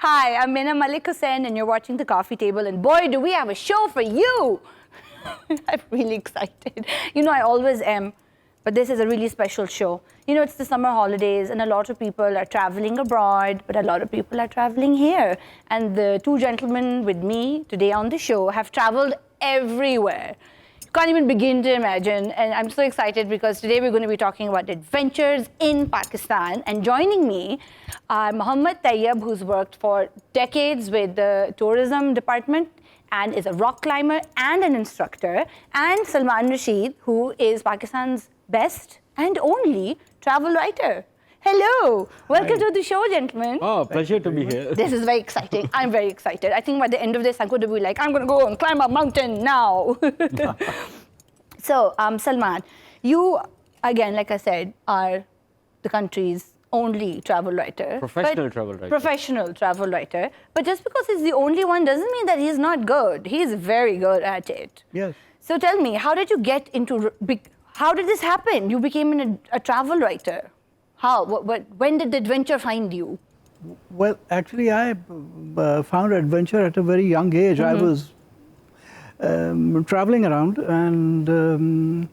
Hi, I'm Mina Malik Hussain and you're watching The Coffee Table, and boy, do we have a show for you! I'm really excited. You know, I always am, but this is a really special show. You know, it's the summer holidays and a lot of people are traveling abroad, but a lot of people are traveling here. And the two gentlemen with me today on the show have traveled everywhere. Can't even begin to imagine, and I'm so excited because today we're going to be talking about adventures in Pakistan, and joining me are Mohammed Tayyab, who's worked for decades with the tourism department and is a rock climber and an instructor, and Salman Rashid, who is Pakistan's best and only travel writer. Hello, welcome to the show, gentlemen. Oh, pleasure to be here. This is very exciting. I'm very excited. I think by the end of this, I'm going to be like, I'm going to go and climb a mountain now. So, Salman, you, again, like I said, are the country's only travel writer. Professional travel writer. Professional travel writer. But just because he's the only one doesn't mean that he's not good. He's very good at it. Yes. So tell me, how did you get into, how did this happen? You became a travel writer. How? When did the adventure find you? Well, actually, I found adventure at a very young age. I was traveling around and...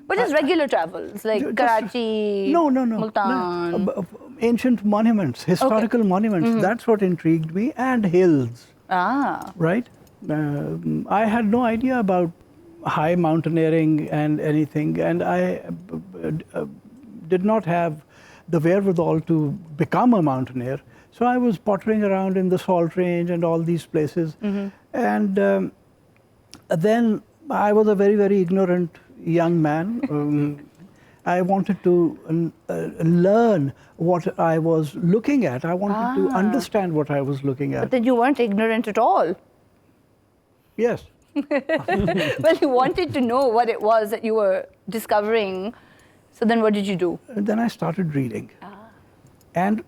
But just regular travels, like Karachi, Multan? No. Ancient monuments, historical monuments. That's what intrigued me, and hills. Ah. Right? I had no idea about high mountaineering and anything, and I did not have the wherewithal to become a mountaineer. So I was pottering around in the Salt Range and all these places. And then I was a very, very ignorant young man. I wanted to learn what I was looking at. I wanted to understand what I was looking at. But then you weren't ignorant at all. Yes. Well, you wanted to know what it was that you were discovering. So then what did you do? And then I started reading. And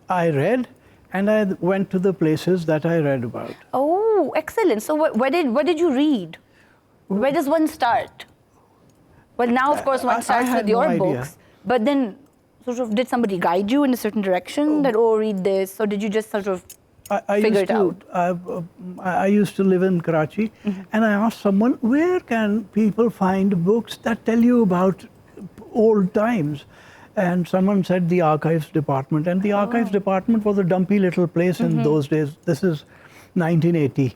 I read, and I went to the places that I read about. Oh, excellent. So what did you read? Where does one start? Well, now, of course, one starts with your books. But then, sort of, did somebody guide you in a certain direction? That, oh, read this? Or did you just sort of figure it out? I used to live in Karachi, and I asked someone, where can people find books that tell you about old times? And someone said the archives department, and the archives department was a dumpy little place in those days. This is 1980.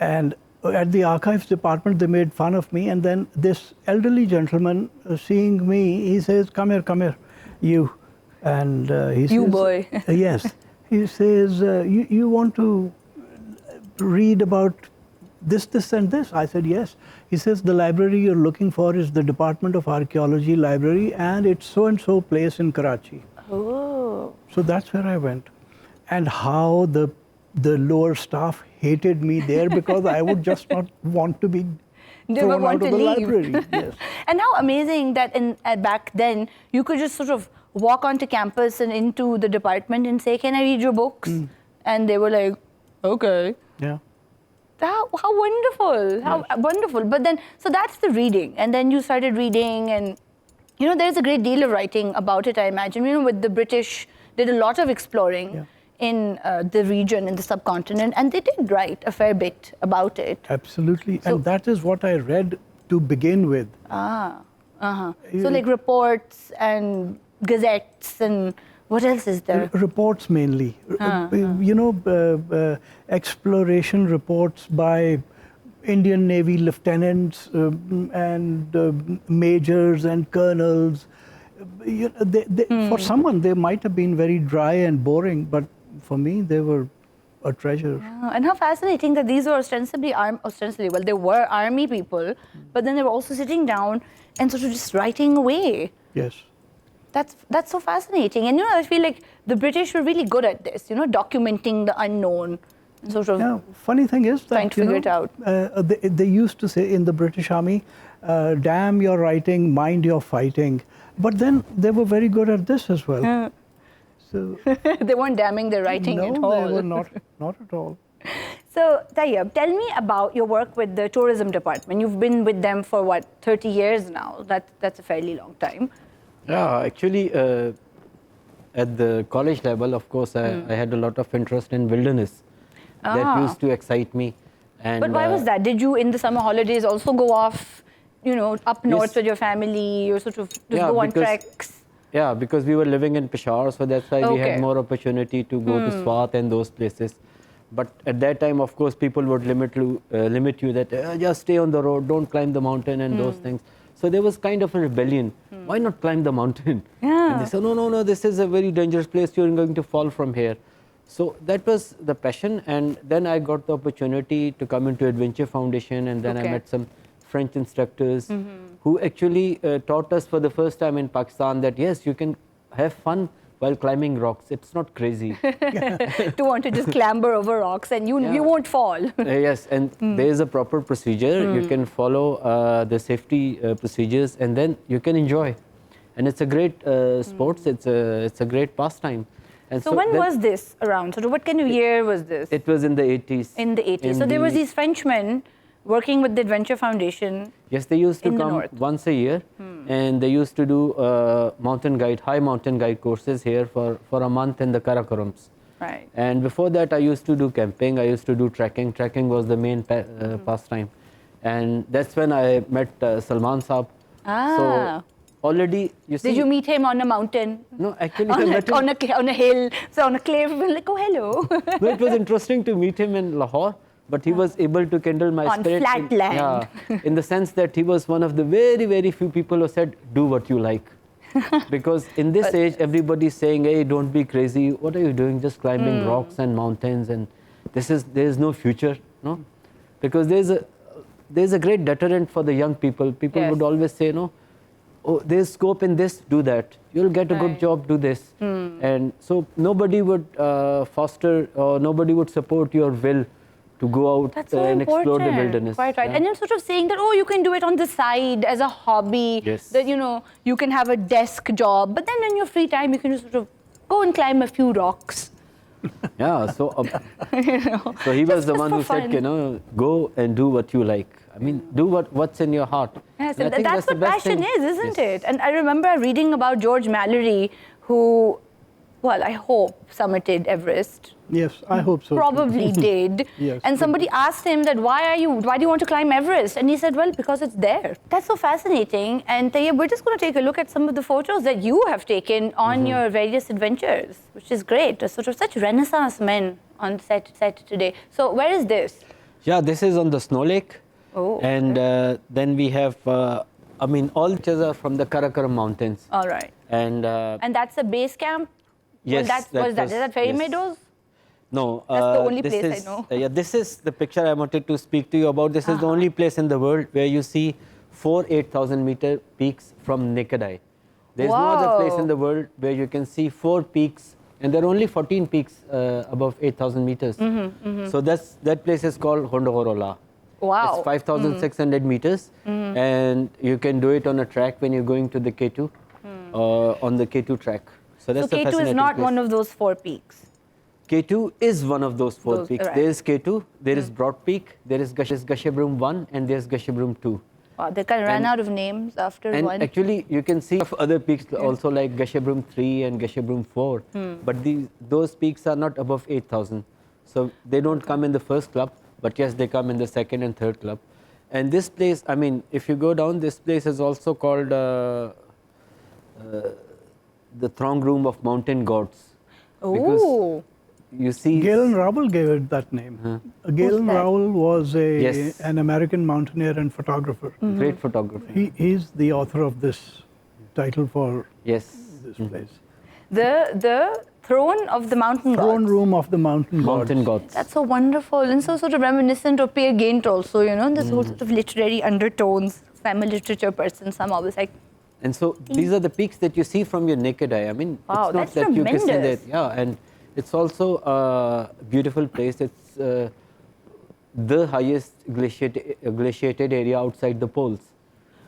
And at the archives department, they made fun of me, and then this elderly gentleman, seeing me, he says, come here, you. And he says, you boy. Yes. He says, you want to read about this and this? I said, yes. He says, the library you're looking for is the Department of Archaeology Library, and it's so-and-so place in Karachi. Oh. So that's where I went. And how the lower staff hated me there, because I would just not want to be thrown out of the library. Yes. And how amazing that back then, you could just sort of walk onto campus and into the department and say, can I read your books? And they were like, okay. Yeah. How wonderful, how wonderful. But then, so that's the reading. And then you started reading, and, you know, there's a great deal of writing about it, I imagine. You know, with the British, did a lot of exploring in the region, in the subcontinent, and they did write a fair bit about it. Absolutely. So, and that is what I read to begin with. So like reports and gazettes and what else is there? Reports mainly. You know, exploration reports by Indian Navy lieutenants and majors and colonels. You know, for someone, they might have been very dry and boring, but for me, they were a treasure. And how fascinating that these were ostensibly, well, they were army people, but then they were also sitting down and sort of just writing away. Yes. That's so fascinating. And, you know, I feel like the British were really good at this, you know, documenting the unknown. Sort of. Yeah, funny thing is that, trying to figure it out. They used to say in the British Army, damn your writing, mind your fighting. But then they were very good at this as well. So they weren't damning their writing at all. No, they were not at all. So, Tayyab, tell me about your work with the tourism department. You've been with them for, what, 30 years now? That's a fairly long time. Yeah, actually, at the college level, of course, I had a lot of interest in wilderness. That used to excite me. And, but why was that? Did you, in the summer holidays, also go off, you know, up north with your family, or sort of just go on treks? Yeah, because we were living in Peshawar, so that's why we had more opportunity to go to Swat and those places. But at that time, of course, people would limit you that just stay on the road, don't climb the mountain and those things. So there was kind of a rebellion. Why not climb the mountain? Yeah. And they said, no, this is a very dangerous place. You're going to fall from here. So that was the passion. And then I got the opportunity to come into Adventure Foundation, and then I met some French instructors who actually taught us for the first time in Pakistan that yes, you can have fun while climbing rocks. It's not crazy. To want to just clamber over rocks and you won't fall. Yes, and there is a proper procedure. You can follow the safety procedures, and then you can enjoy. And it's a great sports. It's a great pastime. And so when was this around? So what kind of year was this? It was in the 80s. In the 80s. So there was these Frenchmen working with the Adventure Foundation. Yes, they used to come once a year, and they used to do high mountain guide courses here for a month in the Karakorams. Right. And before that, I used to do camping. I used to do trekking. Trekking was the main pastime, and that's when I met Salman Saab. So already, you see. Did you meet him on a mountain? No, actually, I met him on a hill, so on a cliff. Like, oh, hello. No, it was interesting to meet him in Lahore. But he was able to kindle my spirit. On flat land. Yeah, in the sense that he was one of the very, very few people who said, do what you like. Because in this age, everybody's saying, hey, don't be crazy. What are you doing? Just climbing rocks and mountains. And there is no future. No? Because there's a great deterrent for the young people. People would always say, no, oh, there's scope in this, do that. You'll get a good job, do this. And so nobody would foster or nobody would support your will to go out and explore the wilderness. Quite right. And you're sort of saying that, oh, you can do it on the side as a hobby. Yes. That, you know, you can have a desk job. But then in your free time, you can just sort of go and climb a few rocks. Yeah, so so he was the one who said, you know, go and do what you like. I mean, do what's in your heart. Yes, and that's what passion is, isn't it? And I remember reading about George Mallory, who, well, I hope summited Everest. Yes, I hope so. Probably did. Yes, and somebody asked him that, why do you want to climb Everest? And he said, well, because it's there. That's so fascinating. And Tayyab, we're just going to take a look at some of the photos that you have taken on your various adventures, which is great. Sort of such Renaissance men on set today. So where is this? Yeah, this is on the Snow Lake. Oh. And then we have, I mean, all pictures are from the Karakoram Mountains. All right. And that's a base camp? Yes. Is that Fairy Meadows? No, that's the only place I know. Yeah, this is the picture I wanted to speak to you about. This is the only place in the world where you see 4 8,000-meter peaks from naked eye. There's no other place in the world where you can see 4 peaks, and there are only 14 peaks above 8,000 meters. So that place is called Hondogorola. Wow. It's 5,600 meters, and you can do it on a track when you're going to the K2, on the K2 track. So that's a K2 is not place. one of those 4 peaks. K2 is one of those 4 peaks. Right. There is K2, there is Broad Peak, there is Gasherbrum 1, and there's Gasherbrum 2. Wow, they kind of ran out of names after one. And actually, you can see other peaks also like Gasherbrum 3 and Gasherbrum 4. But those peaks are not above 8,000. So they don't come in the first club, but yes, they come in the second and third club. And this place, I mean, if you go down, this place is also called the throne room of mountain gods. Oh. You see, Galen Rowell gave it that name. Galen Rowell was an American mountaineer and photographer. Great photographer. He's the author of this title for this place. The throne of the mountain gods. Throne room of the mountain gods. That's so wonderful and so sort of reminiscent of Peer Gynt also, you know, this whole sort of literary undertones. I'm a literature person, so I'm always like. And so these are the peaks that you see from your naked eye. I mean, wow, it's not that's that tremendous. you can see that. Yeah, and it's also a beautiful place. It's the highest glaciated area outside the poles.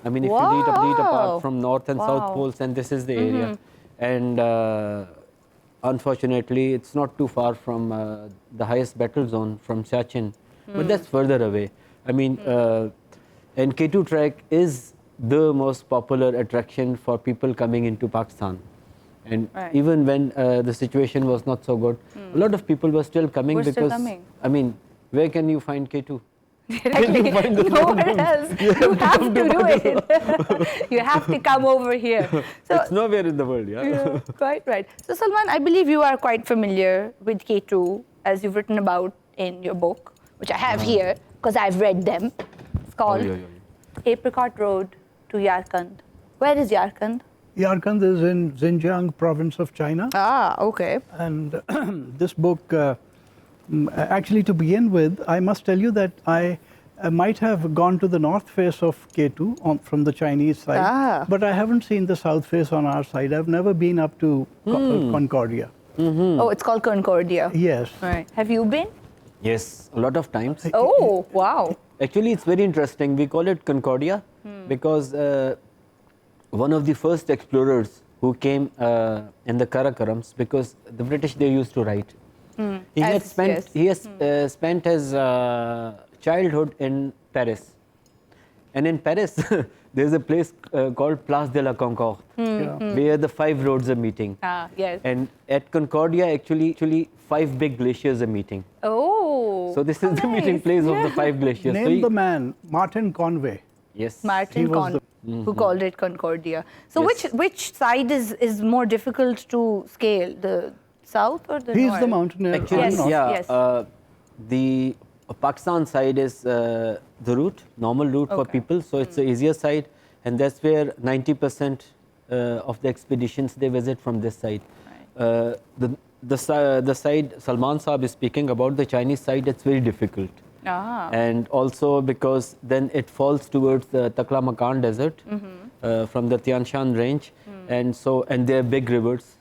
I mean, if you read apart from north and south poles, and this is the area. And unfortunately, it's not too far from the highest battle zone from Siachen, but that's further away. I mean, and K2 track is the most popular attraction for people coming into Pakistan. And Right. even when the situation was not so good, a lot of people were still coming Were because, still coming. I mean, where can you find K2? Directly. Nowhere else. You have to do it. You have to come over here. So, It's nowhere in the world, yeah. yeah, quite right. So, Salman, I believe you are quite familiar with K2, as you've written about in your book, which I have here because I've read them. It's called Apricot Road to Yarkand. Where is Yarkand? Yarkand is in Xinjiang province of China. Ah, okay. And this book, actually to begin with, I must tell you that I might have gone to the north face of K2 from the Chinese side, but I haven't seen the south face on our side. I've never been up to Concordia. Oh, it's called Concordia. Yes. Right. Have you been? Yes, a lot of times. Oh, wow. Actually, it's very interesting. We call it Concordia because one of the first explorers who came in the Karakorams, because the British, they used to write. He has spent his childhood in Paris. And in Paris, there's a place called Place de la Concorde, where the 5 roads are meeting. Ah, yes. And at Concordia, actually 5 big glaciers are meeting. Oh. So this is the meeting place of the 5 glaciers. Name the man, Martin Conway. Yes. Martin Conway, who called it Concordia. So Yes. which side is more difficult to scale, the south or the north? He's the mountaineer. Actually, Yes, yeah. yes. The Pakistan side is the route, normal route for Okay. people. So it's the easier side, and that's where 90% of the expeditions they visit from this side. The side Salman Saab is speaking about, the Chinese side, it's very difficult. Ah. And also because then it falls towards the Taklamakan desert from the Tian Shan range, and there are big rivers,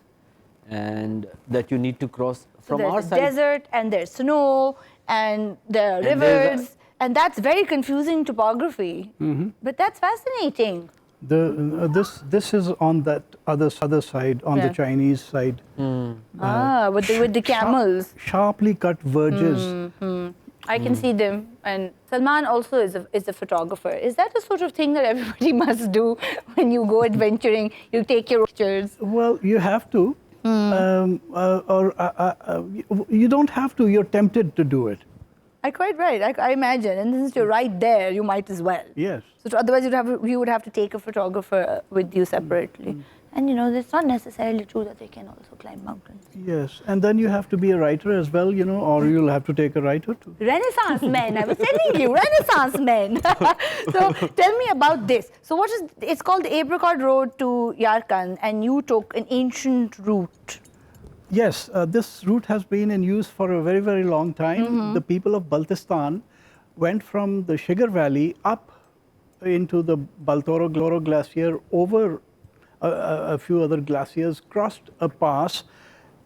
and that you need to cross So from our there's side. desert and there's snow and there are And there's rivers, and that's very confusing topography. But that's fascinating. This is on that other side, on the Chinese side. With the camels. Sharply cut verges. I can see them. And Salman also is a photographer. Is that the sort of thing that everybody must do when you go adventuring? You take your pictures. Well, you have to, you don't have to. You're tempted to do it. Quite right. I imagine. And since you're right there, you might as well. Yes. So otherwise, you would have to take a photographer with you separately. And it's not necessarily true that they can also climb mountains. Yes, and then you have to be a writer as well, or you'll have to take a writer too. Renaissance men, I was telling you, Renaissance men. So tell me about this. So it's called the Apricot Road to Yarkand, and you took an ancient route. Yes, this route has been in use for a very, very long time. The people of Baltistan went from the Shigar Valley up into the Baltoro Glacier, over a few other glaciers, crossed a pass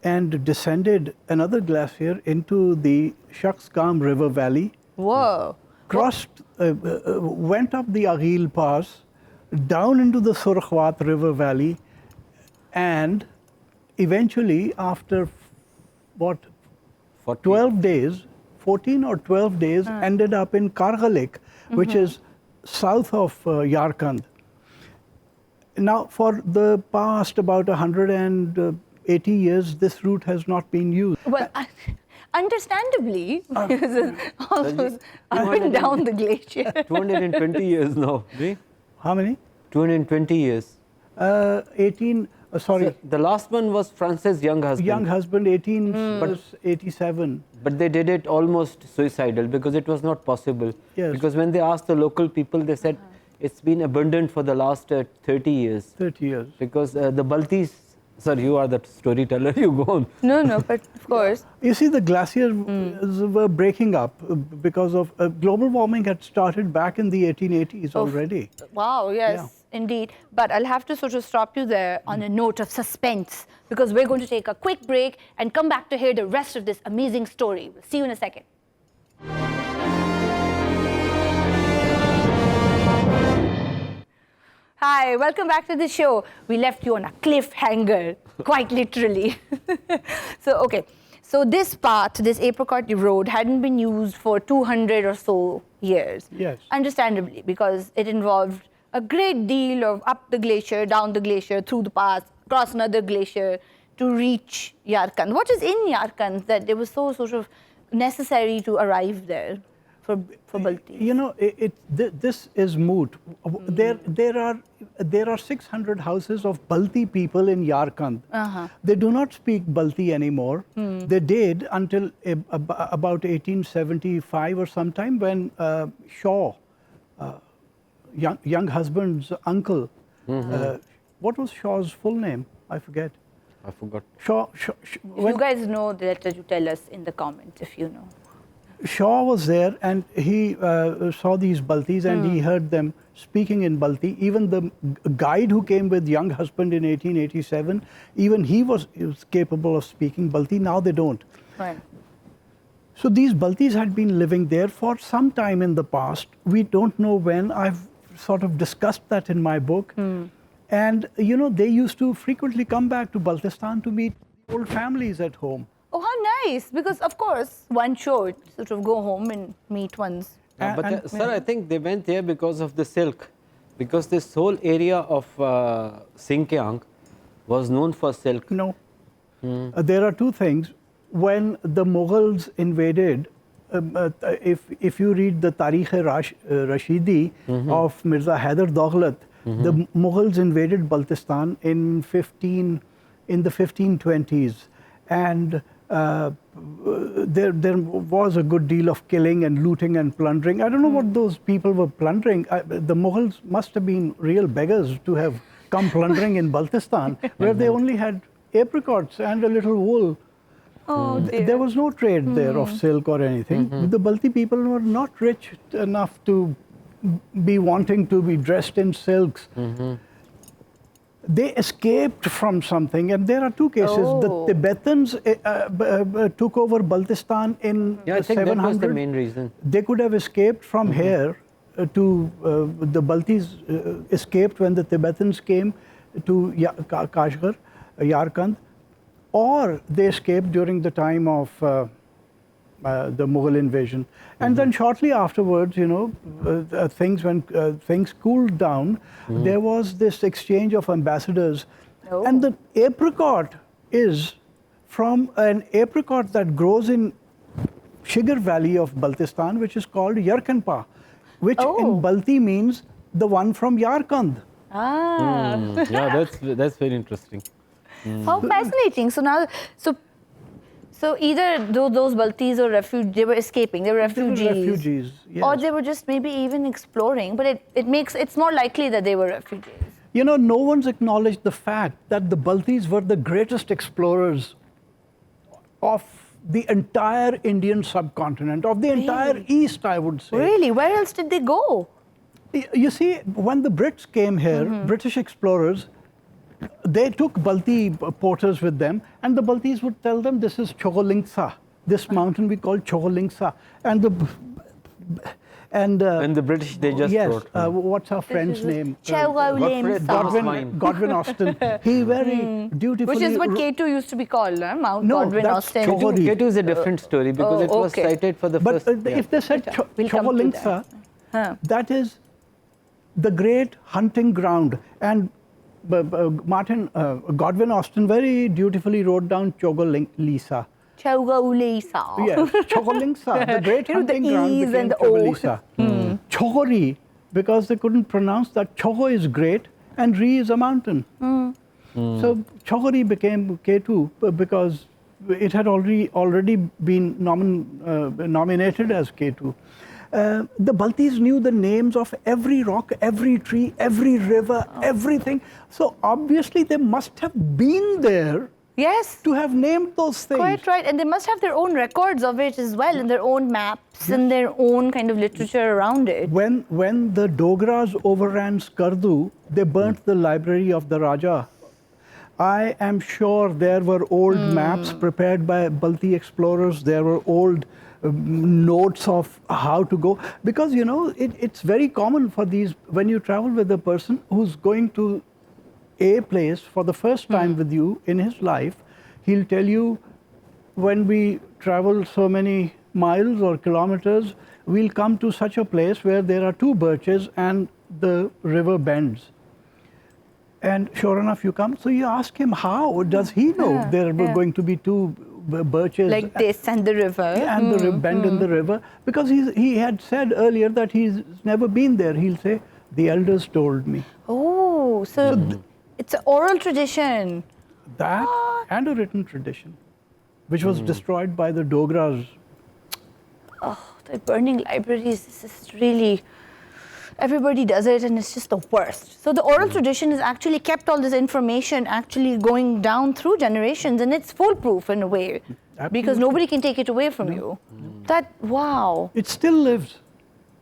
and descended another glacier into the Shaksgam River Valley. Whoa. Crossed, went up the Aghil Pass, down into the Surkhwat River Valley, and eventually, after 12 days, 14 or 12 days, ended up in Kargalik, which is south of Yarkand. Now, for the past about 180 years, this route has not been used. Well, understandandly, because it's almost up and down the glacier. 220 years now. See? How many? 220 years. 18, sorry. So the last one was Francis' young husband. Young husband, 1887. But they did it almost suicidal because it was not possible. Yes. Because when they asked the local people, they said it's been abandoned for the last 30 years. 30 years. Because the Baltis, sir, you are the storyteller, you go on. No, but of course. You see, the glaciers were breaking up because of global warming had started back in the 1880s already. Wow, yes, indeed. But I'll have to sort of stop you there on a note of suspense, because we're going to take a quick break and come back to hear the rest of this amazing story. We'll see you in a second. Hi, welcome back to the show. We left you on a cliffhanger, quite literally. So this path, this Apricot Road, hadn't been used for 200 or so years. Yes. Understandably, because it involved a great deal of up the glacier, down the glacier, through the pass, cross another glacier to reach Yarkand. What is in Yarkand that it was so sort of necessary to arrive there for Baltis? You know, this is moot. There are 600 houses of Balti people in Yarkand. They do not speak Balti anymore. They did until about 1875 or sometime when Shaw, young husband's uncle, what was Shaw's full name? I forget. I forgot. If you guys know, let you tell us in the comments if you know. Shaw was there and he saw these Baltis and he heard them speaking in Balti. Even the guide who came with young husband in 1887, even he was capable of speaking Balti. Now they don't. Right. So these Baltis had been living there for some time in the past. We don't know when. I've sort of discussed that in my book. And, you know, they used to frequently come back to Baltistan to meet old families at home. Oh, how nice. Because, of course, one should sort of go home and meet one's... Sir, I think they went there because of the silk. Because this whole area of Sinkiang was known for silk. No. There are two things. When the Mughals invaded, if you read the Tarikh-e-Rashidi of Mirza Haider Daulat, the Mughals invaded Baltistan in the 1520s, and there was a good deal of killing and looting and plundering. I don't know what those people were plundering. The Mughals must have been real beggars to have come plundering in Baltistan, where they only had apricots and a little wool. Oh, dear. There was no trade there of silk or anything. The Balti people were not rich enough to be wanting to be dressed in silks. They escaped from something, and there are two cases. The Tibetans took over Baltistan in I think 700. that was the main reason. They could have escaped from here to the Baltis escaped when the Tibetans came to Kashgar, Yarkand, or they escaped during the time of the Mughal invasion. And then shortly afterwards, you know, things cooled down, there was this exchange of ambassadors. And the apricot is from an apricot that grows in Shigar Valley of Baltistan, which is called Yarkanpa, which in Balti means the one from Yarkand. Yeah, that's very interesting. How fascinating. So now, so either those Baltis or they were escaping, they were refugees. They were refugees, yes. Or they were just maybe even exploring, but it's more likely that they were refugees. You know, no one's acknowledged the fact that the Baltis were the greatest explorers of the entire Indian subcontinent, of the entire East, I would say. Really? Where else did they go? You see, when the Brits came here, British explorers, they took Balti porters with them, and the Baltis would tell them, this is Chogolingsa, this mountain we call Chogolingsa. And the British, they just wrote. What's our friend's name? Chogolingsa. Godwin Austen. He very dutifully... Which is what K2 used to be called, Mount No, Godwin that's Austen. K2 is a different story because it was cited for the first... But if they said Chogolingsa, that is the great hunting ground. And Godwin Austen very dutifully wrote down Chogolingsa. Chogolingsa. Yes, Chogolingsa, the great hunting ground became Chogolingsa. Chogori, because they couldn't pronounce that. Chogo is great and Ri is a mountain. So Chogori became K2 because it had already been nominated as K2. The Baltis knew the names of every rock, every tree, every river, everything. So obviously they must have been there. Yes. To have named those things. Quite right. And they must have their own records of it as well, and their own maps and their own kind of literature around it. When the Dogras overran Skardu, they burnt the library of the Raja. I am sure there were old maps prepared by Balti explorers. There were old notes of how to go. Because, you know, it's very common for these, when you travel with a person who's going to a place for the first time with you in his life, he'll tell you, when we travel so many miles or kilometers, we'll come to such a place where there are two birches and the river bends. And sure enough, you come. So you ask him, how does he know there were going to be two birches? Like this and the river. And the bend in the river. Because he had said earlier that he's never been there. He'll say, the elders told me. Oh, so it's an oral tradition. That and a written tradition, which was destroyed by the Dogras. Oh, the burning libraries, this is really, everybody does it and it's just the worst. So the oral tradition has actually kept all this information actually going down through generations, and it's foolproof in a way. Absolutely. Because nobody can take it away from you. That, wow. It still lives.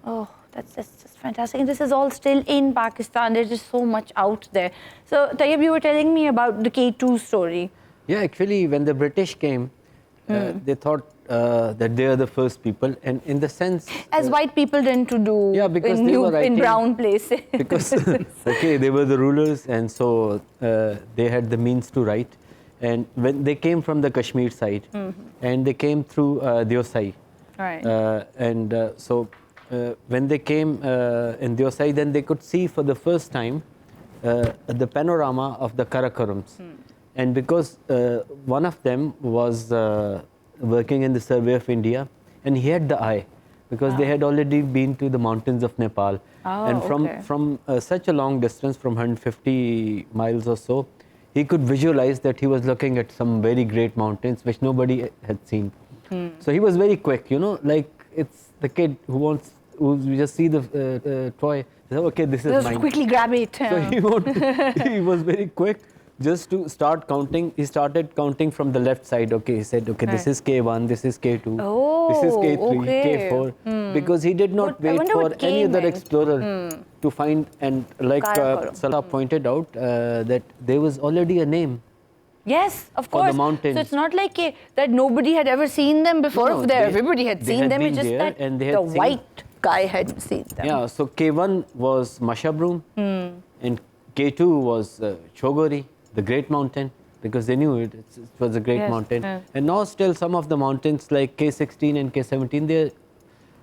Oh, that's just fantastic. And this is all still in Pakistan. There's just so much out there. So Tayyab, you were telling me about the K2 story. Yeah, actually, when the British came, they thought that they are the first people, and in the sense, As white people tend to do because in, they were writing, in brown places. because okay, they were the rulers, and so they had the means to write. And when they came from the Kashmir side, and they came through Diosai, Right. so when they came in Diosai, then they could see for the first time the panorama of the Karakorams. And because one of them was working in the survey of India, and he had the eye, because they had already been to the mountains of Nepal. Oh, And from such a long distance, from 150 miles or so, he could visualize that he was looking at some very great mountains which nobody had seen. So he was very quick, you know, like it's the kid who you just see the toy, says, okay, this is Just mine. quickly grab it. So he was very quick just to start counting. He started counting from the left side. Okay, he said, okay, this is K1, this is K2, this is K3, okay. K4. Because he did not wait for any other explorer to find. And like Salah pointed out, that there was already a name. Yes, of For the course. mountains. So it's not like that nobody had ever seen them before. No, Everybody had they seen had them. been It's just there that and they the had seen- white guy had seen them. Yeah, so K1 was Mashabrum, and K2 was Chogori, the great mountain, because they knew it was a great mountain. And now still some of the mountains like K16 and K17, there,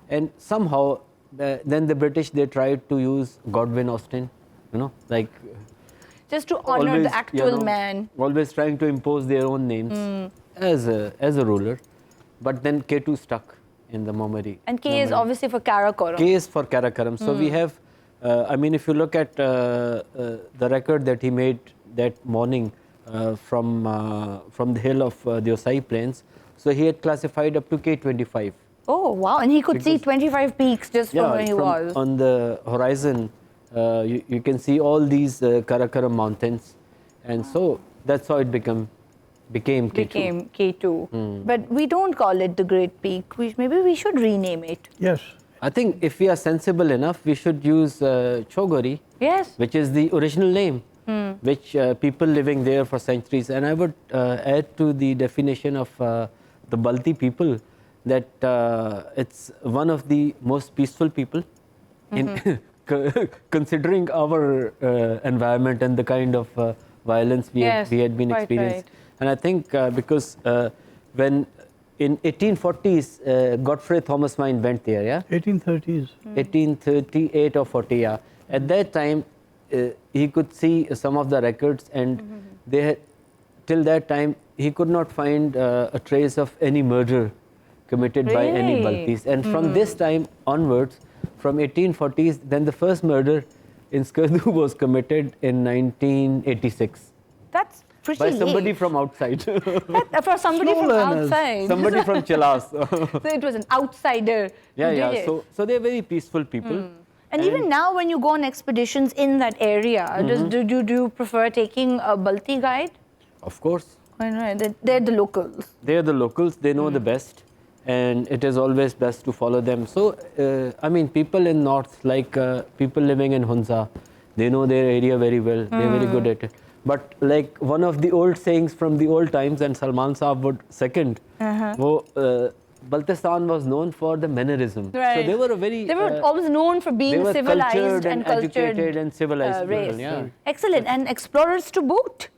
and somehow then the British, they tried to use Godwin Austen, you know, like Just to honor always, the actual man. always trying to impose their own names as a ruler. But then K2 stuck in the memory. And K is obviously for Karakoram. K is for Karakoram. So we have, I mean, if you look at the record that he made that morning from the hill of the Osai Plains, so he had classified up to K25. Oh, wow. And he could see 25 peaks just from where he was. On the horizon, you can see all these Karakoram mountains. And so that's how it became K2. Became K2. But we don't call it the Great Peak. Maybe we should rename it. Yes. I think if we are sensible enough, we should use Chogori, Yes. which is the original name, which people living there for centuries. And I would add to the definition of the Balti people that it's one of the most peaceful people in considering our environment and the kind of violence we had been quite experiencing. right. And I think because when in 1840s, Godfrey Thomas Wine went there, yeah? 1830s. 1838 or 40, yeah. At that time, he could see some of the records, and they had, till that time, he could not find a trace of any murder committed by any Baltis. And from this time onwards, from 1840s, then the first murder in Skardu was committed in 1986. That's pretty By somebody late. from outside. For somebody Slow from learners. outside. Somebody from Chilas. So it was an outsider who did it. So they're very peaceful people. And even now, when you go on expeditions in that area, do you prefer taking a Balti guide? Of course. Why not? They're the locals. They're the locals, they know the best, and it is always best to follow them. So, I mean, people in North, like people living in Hunza, they know their area very well, they're very good at it. But like one of the old sayings from the old times, and Salman Saab would second, Baltistan was known for the mannerism. Right. So they were a very... They were always known for being they were civilized cultured and educated and civilized race. people, yeah. Excellent. And explorers to boot.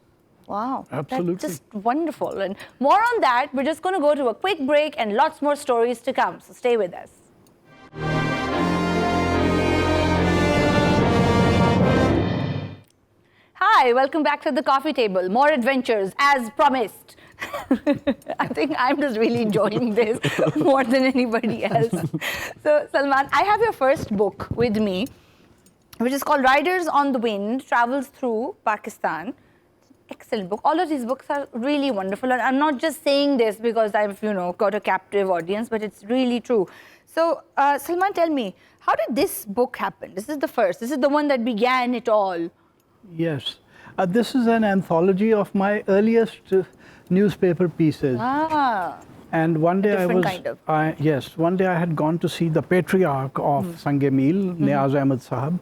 Wow. Absolutely. That's just wonderful. And more on that, we're just going to go to a quick break and lots more stories to come. So stay with us. Hi, Hi, welcome back to the coffee table. More adventures as promised. I think I'm just really enjoying this more than anybody else. So, Salman, I have your first book with me, which is called Riders on the Wind, Travels Through Pakistan. Excellent book. All of these books are really wonderful. And I'm not just saying this because I've, got a captive audience, but it's really true. So, Salman, tell me, how did this book happen? This is the first. This is the one that began it all. Yes. This is an anthology of my earliest newspaper pieces. Ah. And one day one day I had gone to see the patriarch of Sangemil, Niaz Ahmed Sahab,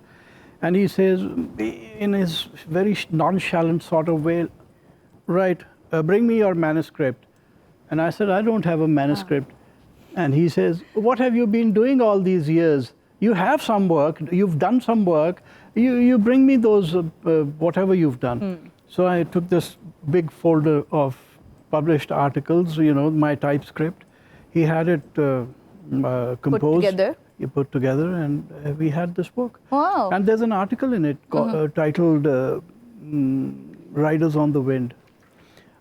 and he says, in his very nonchalant sort of way, right, bring me your manuscript. And I said, I don't have a manuscript. And he says, what have you been doing all these years? You have some work, you've done some work, you bring me those, whatever you've done. So I took this big folder of published articles, my typescript. He had it composed. Put together? You put together, and we had this book. Wow. And there's an article in it titled Riders on the Wind.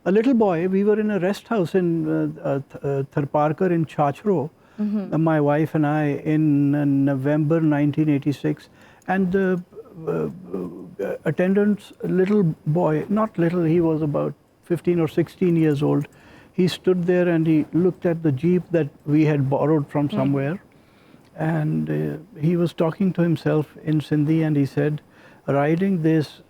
A little boy, we were in a rest house in Tharparkar in Chachro, my wife and I, in November 1986. And the attendant's little boy, not little, he was about 15 or 16 years old. He stood there and he looked at the jeep that we had borrowed from somewhere. And he was talking to himself in Sindhi, and he said, riding this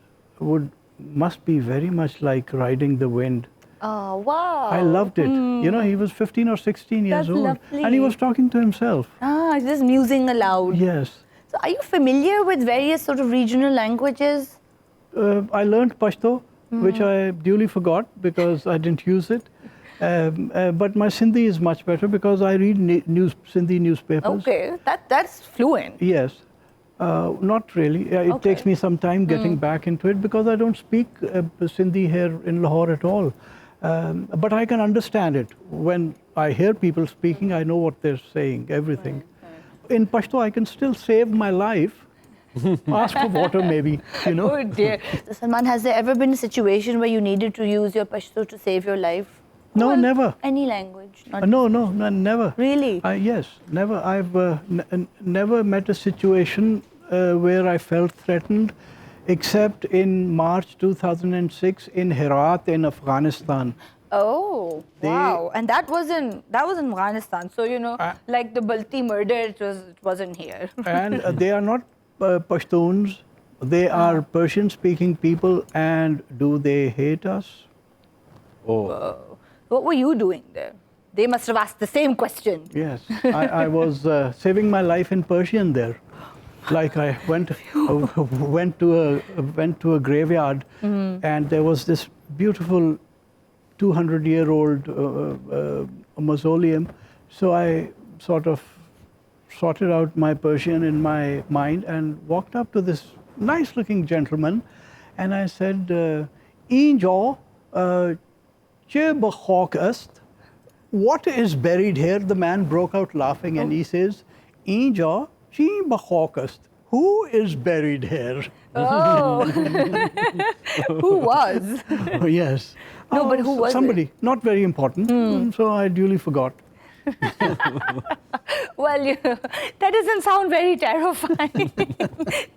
must be very much like riding the wind. Oh, wow. I loved it. He was 15 or 16 years old. Lovely. And he was talking to himself. Ah, just musing aloud. Yes. So are you familiar with various sort of regional languages? I learned Pashto, which I duly forgot because I didn't use it. But my Sindhi is much better because I read Sindhi newspapers. Okay, that's fluent. Yes. Not really. It takes me some time getting back into it because I don't speak Sindhi here in Lahore at all. But I can understand it. When I hear people speaking, I know what they're saying, everything. In Pashto, I can still save my life. Ask for water, maybe, Oh dear. So, Salman, has there ever been a situation where you needed to use your Pashto to save your life? No, never. Any language? No, never. Really? Yes, never. I've never met a situation where I felt threatened, except in March 2006 in Herat in Afghanistan. Oh, wow. And that was in Afghanistan. So, like the Balti murder, it wasn't here. And they are not Pashtuns. They are Persian-speaking people. And do they hate us? Oh. Whoa. What were you doing there? They must have asked the same question. Yes, I was saving my life in Persian there. Like I went to a graveyard, and there was this beautiful 200-year-old mausoleum. So I sort of sorted out my Persian in my mind and walked up to this nice-looking gentleman, and I said, "Injo, what is buried here?" The man broke out laughing and he says, "Inja, who is buried here?" Oh. Who was? Oh, yes. No, but who was somebody, it? not very important. So I duly forgot. Well, that doesn't sound very terrifying.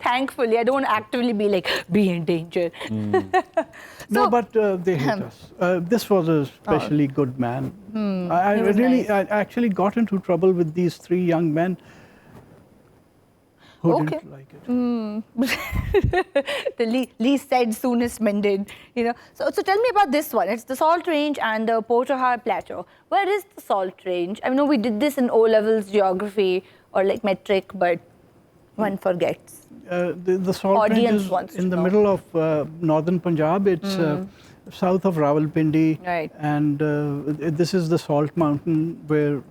Thankfully, I don't actively be in danger. No, but they hate us. This was a especially good man. I actually got into trouble with these three young men who didn't like it. The least said, soonest mended. So tell me about this one. It's the Salt Range and the Potahar Plateau. Where is the Salt Range? I know we did this in O-levels geography or metric, but one forgets. The Salt Range is in the middle of northern Punjab. It's south of Rawalpindi. Right. And this is the Salt Mountain where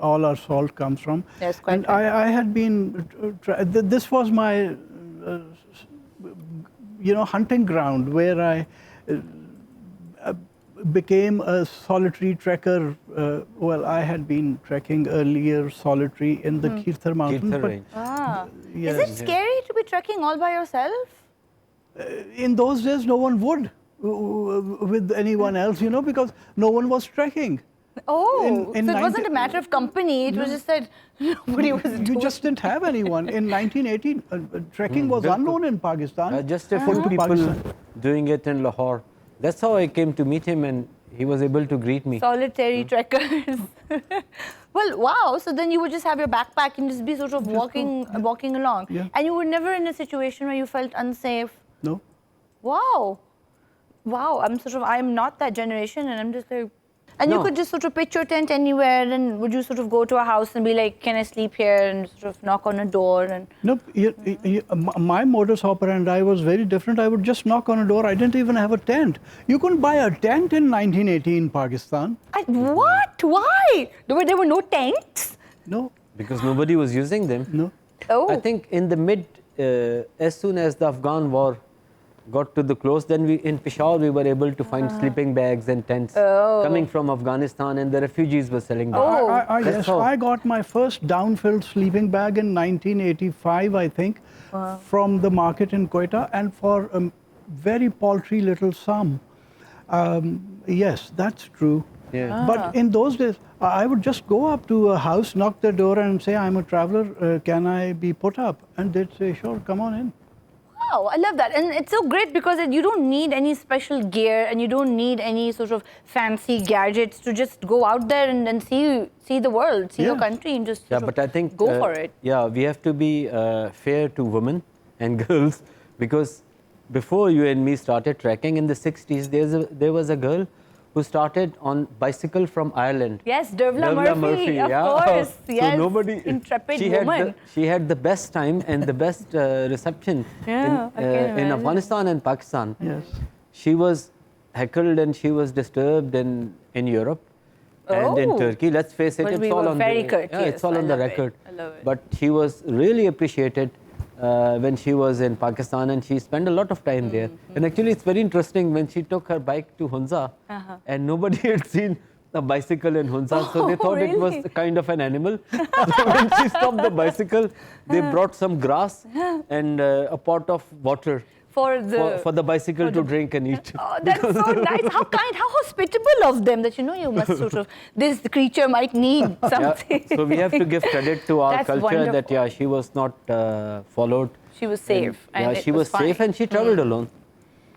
all our salt comes from. Yes, quite. And I had been, this was my, hunting ground where I became a solitary trekker. Well, I had been trekking earlier solitary in the Kirthar Mountain. Kirthar Range. Ah. Yes. Is it scary to be trekking all by yourself? in those days, no one would with anyone else, you know, because no one was trekking. Oh, so it wasn't a matter of company. It was just that nobody was doing. You just didn't have anyone. In 1918, trekking was unknown in Pakistan. Just a few people doing it in Lahore. That's how I came to meet him, and he was able to greet me. Solitary trekkers. Well, wow. So then you would just have your backpack and just be sort of walking along. Yeah. And you were never in a situation where you felt unsafe. No. Wow. Wow. I'm not that generation, and I'm just like. And you could just sort of pitch your tent anywhere, and would you sort of go to a house and be like, can I sleep here, and sort of knock on a door? And Nope. My modus operandi was very different. I would just knock on a door. I didn't even have a tent. You couldn't buy a tent in 1980 in Pakistan. What? Why? There were no tents? No. Because nobody was using them. No. Oh. I think in the as soon as the Afghan war got to the close, then in Peshawar we were able to find sleeping bags and tents coming from Afghanistan, and the refugees were selling them. Yes, I got my first down-filled sleeping bag in 1985, I think, from the market in Quetta, and for a very paltry little sum. Yes, that's true. Yeah. But in those days, I would just go up to a house, knock the door, and say, I'm a traveler, can I be put up? And they'd say, sure, come on in. Wow, I love that. And it's so great because you don't need any special gear, and you don't need any sort of fancy gadgets to just go out there and then see the world, see your country, and just but I think go for it. Yeah, we have to be fair to women and girls, because before you and me started trekking in the 60s, there was a girl who started on bicycle from Ireland. Yes, Dervla Murphy, of course. Yes, so nobody, intrepid she woman. She had the best time and the best reception in Afghanistan and Pakistan. Yes. She was heckled and she was disturbed in Europe and in Turkey. Let's face it, But it's we all were on very the courteous. it's all I on the love it. record. I love it. But she was really appreciated when she was in Pakistan, and she spent a lot of time there. And actually, it's very interesting when she took her bike to Hunza, and nobody had seen a bicycle in Hunza, so they thought it was kind of an animal. So when she stopped the bicycle, they brought some grass and a pot of water for the bicycle to drink and eat. Oh, that's so nice. How kind, how hospitable of them that, you must sort of, this creature might need something. So we have to give credit to our That's culture that, she was not followed. She was safe. And she was safe, and she traveled alone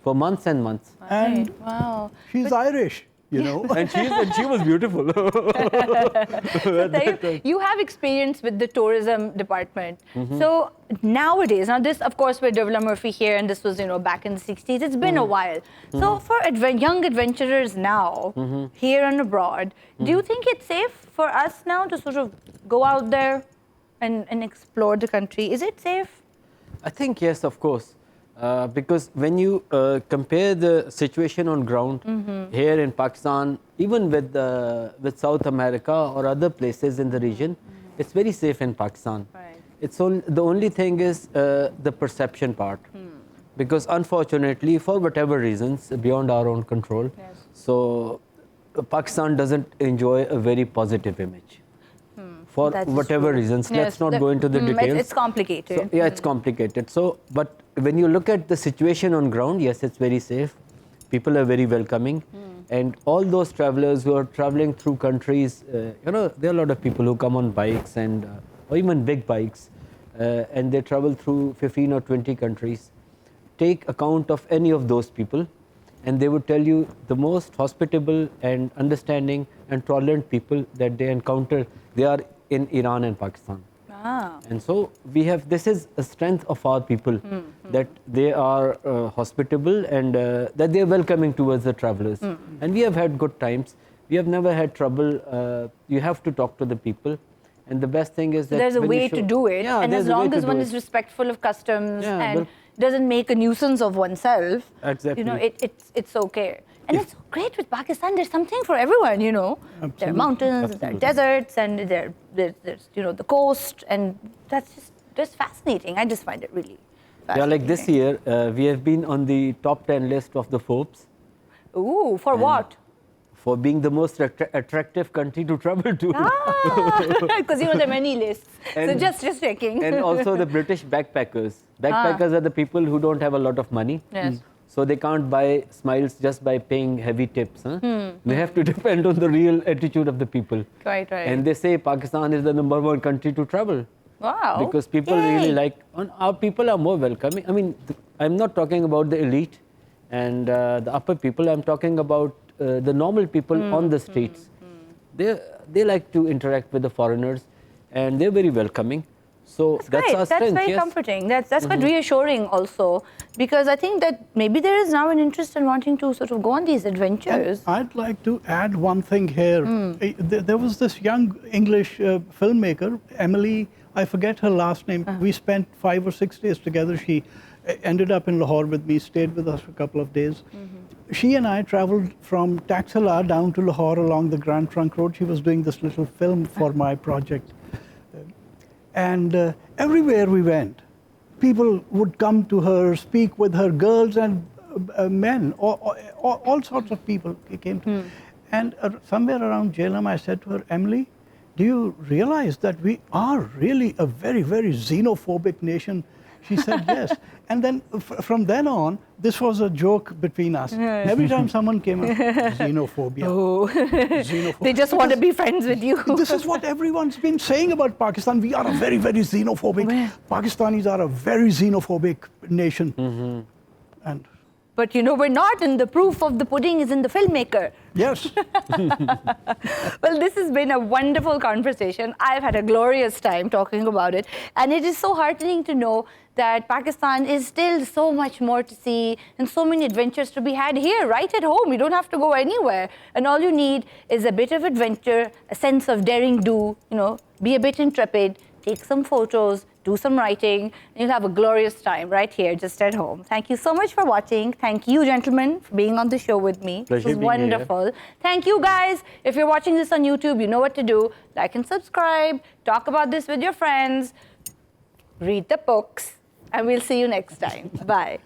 for months and months. And wow. she's Irish, you know. And she was beautiful. So Tayyab, you have experience with the tourism department. So nowadays, now this, of course, we're Dervla Murphy here, and this was, back in the 60s. It's been a while. So for young adventurers now, here and abroad, do you think it's safe for us now to sort of go out there and explore the country? Is it safe? I think yes, of course. Because when you compare the situation on ground here in Pakistan, even with South America or other places in the region, it's very safe in Pakistan. Right. The only thing is the perception part. Because unfortunately, for whatever reasons, beyond our own control, so Pakistan doesn't enjoy a very positive image. For whatever reasons, let's not go into the details. It's complicated. So, yeah, it's complicated. So, but when you look at the situation on ground, yes, it's very safe. People are very welcoming. And all those travelers who are traveling through countries, there are a lot of people who come on bikes and or even big bikes, and they travel through 15 or 20 countries. Take account of any of those people, and they would tell you the most hospitable and understanding and tolerant people that they encounter, they are in Iran and Pakistan. And so this is a strength of our people, that they are hospitable and that they are welcoming towards the travelers. And we have had good times. We have never had trouble. You have to talk to the people. And the best thing is that there's a way to do it. Yeah, and as long as one is respectful of customs and doesn't make a nuisance of oneself, exactly. It's okay. And it's great with Pakistan. There's something for everyone, Absolutely. There are mountains, there are deserts, and there's the coast, and that's just fascinating. I just find it really fascinating. Yeah, like this year, we have been on the top 10 list of the Forbes. Ooh, for what? For being the most attractive country to travel to. Because there are many lists. So just checking. And also the British backpackers. Backpackers are the people who don't have a lot of money, So they can't buy smiles just by paying heavy tips. They have to depend on the real attitude of the people. Right. And they say Pakistan is the #1 country to travel. Wow. Because people really like, and our people are more welcoming. I mean, I'm not talking about the elite and the upper people. I'm talking about the normal people on the streets. They like to interact with the foreigners, and they're very welcoming. So that's our strength. That's very comforting. That's quite reassuring also, because I think that maybe there is now an interest in wanting to sort of go on these adventures. And I'd like to add one thing here. There was this young English filmmaker, Emily, I forget her last name. We spent 5 or 6 days together. She ended up in Lahore with me, stayed with us for a couple of days. She and I traveled from Taxila down to Lahore along the Grand Trunk Road. She was doing this little film for my project. And everywhere we went, people would come to her, speak with her, girls and men, all sorts of people came to her. And somewhere around Jhelum, I said to her, Emily, do you realize that we are really a very, very xenophobic nation? She said, yes. And then from then on, this was a joke between us. Every time someone came up, xenophobia. Oh. Xenophobia. They just want to be friends with you. This is what everyone's been saying about Pakistan. We are a very, very xenophobic. Pakistanis are a very xenophobic nation. And But you know, we're not, and the proof of the pudding is in the filmmaker. yes. Well, this has been a wonderful conversation. I've had a glorious time talking about it. And it is so heartening to know that Pakistan is still so much more to see and so many adventures to be had here, right at home. You don't have to go anywhere. And all you need is a bit of adventure, a sense of daring do, you know, be a bit intrepid, take some photos, do some writing, and you'll have a glorious time right here, just at home. Thank you so much for watching. Thank you, gentlemen, for being on the show with me. Pleasure It was being here. wonderful. Thank you, guys. If you're watching this on YouTube, you know what to do. Like and subscribe. Talk about this with your friends. Read the books. And we'll see you next time. Bye.